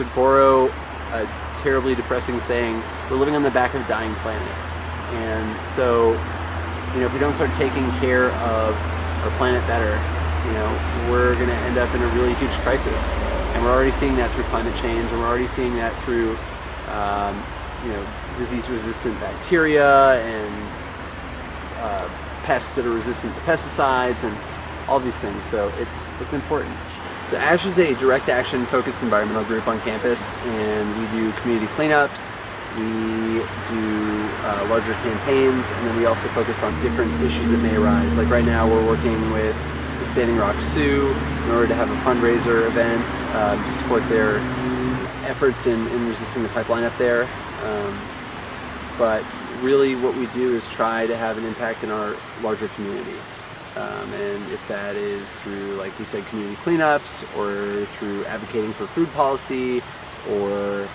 to borrow a terribly depressing saying, we're living on the back of a dying planet. And so, if we don't start taking care of our planet better, we're going to end up in a really huge crisis. And we're already seeing that through climate change, and we're already seeing that through, disease-resistant bacteria and pests that are resistant to pesticides and all these things. So it's important. So ASH is a direct action focused environmental group on campus, and we do community cleanups, we do larger campaigns, and then we also focus on different issues that may arise. Like right now we're working with the Standing Rock Sioux in order to have a fundraiser event to support their efforts in resisting the pipeline up there. But really what we do is try to have an impact in our larger community. And if that is through, like we said, community cleanups, or through advocating for food policy, or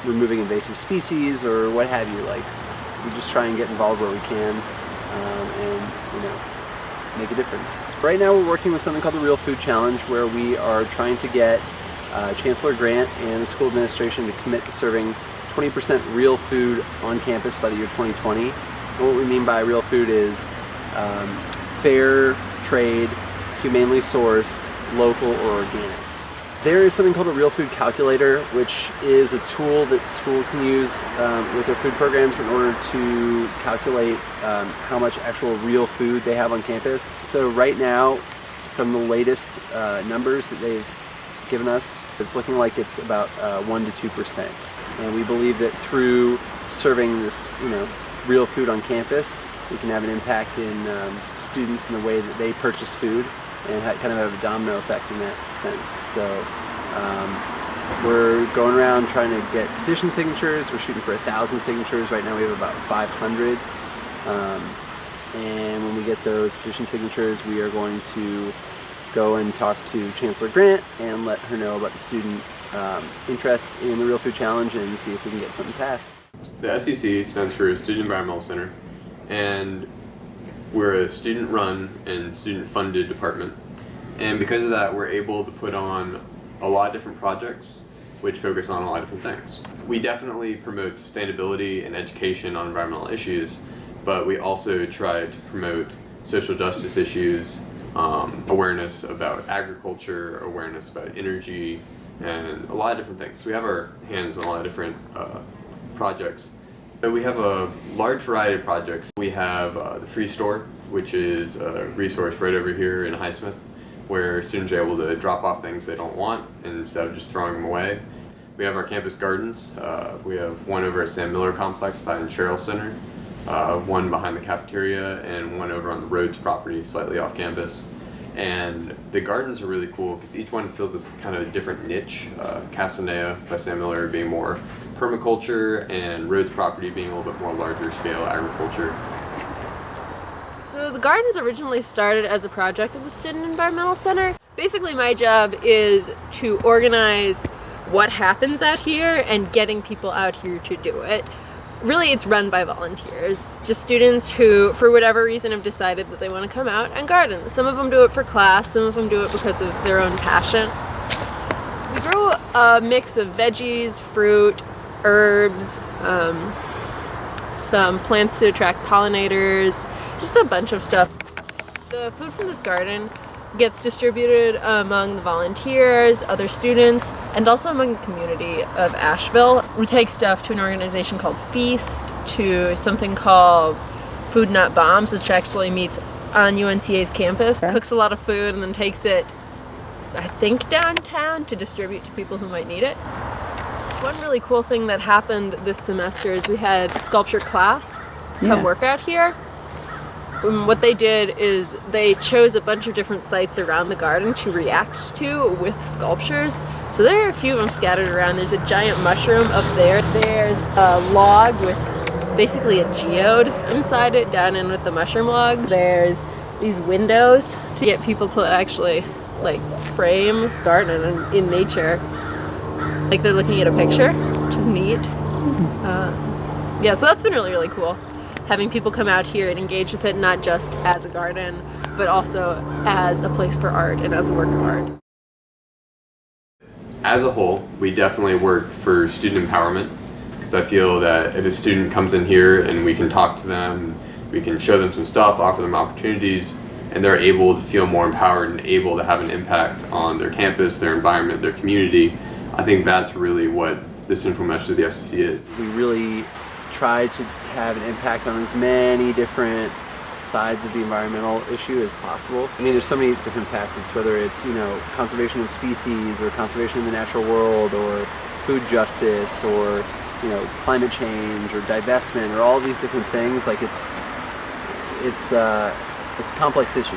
removing invasive species, or what have you, we just try and get involved where we can and make a difference. Right now we're working with something called the Real Food Challenge, where we are trying to get Chancellor Grant and the school administration to commit to serving 20% real food on campus by the year 2020. And what we mean by real food is fair trade, humanely sourced, local or organic. There is something called a real food calculator, which is a tool that schools can use with their food programs in order to calculate how much actual real food they have on campus. So right now, from the latest numbers that they've given us, it's looking like it's about 1 to 2%. And we believe that through serving this, real food on campus, we can have an impact in students in the way that they purchase food, and kind of have a domino effect in that sense. So we're going around trying to get petition signatures. We're shooting for 1,000 signatures. Right now we have about 500. And when we get those petition signatures, we are going to go and talk to Chancellor Grant and let her know about the student interest in the Real Food Challenge and see if we can get something passed. The SEC stands for Student Environmental Center, and we're a student-run and student-funded department. And because of that, we're able to put on a lot of different projects which focus on a lot of different things. We definitely promote sustainability and education on environmental issues, but we also try to promote social justice issues, awareness about agriculture, awareness about energy, and a lot of different things. So we have our hands on a lot of different projects. So we have a large variety of projects. We have the Free Store, which is a resource right over here in Highsmith, where students are able to drop off things they don't want instead of just throwing them away. We have our campus gardens. We have one over at Sam Miller Complex behind the Sherrill Center, one behind the cafeteria, and one over on the Rhodes property slightly off campus. And the gardens are really cool because each one fills this kind of different niche. Castanea by Sam Miller being more permaculture, and Rhodes property being a little bit more larger scale agriculture. So the gardens originally started as a project of the Student Environmental Center. Basically my job is to organize what happens out here and getting people out here to do it. Really, it's run by volunteers, just students who, for whatever reason, have decided that they want to come out and garden. Some of them do it for class, some of them do it because of their own passion. We grow a mix of veggies, fruit, herbs, some plants to attract pollinators, just a bunch of stuff. The food from this garden gets distributed among the volunteers, other students, and also among the community of Asheville. We take stuff to an organization called Feast, to something called Food Not Bombs, which actually meets on UNCA's campus, cooks a lot of food, and then takes it, I think, downtown to distribute to people who might need it. One really cool thing that happened this semester is we had a sculpture class come work out here. What they did is they chose a bunch of different sites around the garden to react to with sculptures. So there are a few of them scattered around. There's a giant mushroom up there. There's a log with basically a geode inside it, down in with the mushroom log. There's these windows to get people to actually frame garden in nature. Like they're looking at a picture, which is neat. So that's been really, really cool. Having people come out here and engage with it, not just as a garden, but also as a place for art and as a work of art. as a whole, we definitely work for student empowerment, because I feel that if a student comes in here and we can talk to them, we can show them some stuff, offer them opportunities, and they're able to feel more empowered and able to have an impact on their campus, their environment, their community, I think that's really what the central message of the SCC is. We really try to have an impact on as many different sides of the environmental issue as possible. I mean, there's so many different facets, whether it's, conservation of species or conservation of the natural world or food justice or, climate change or divestment or all these different things. Like it's a complex issue.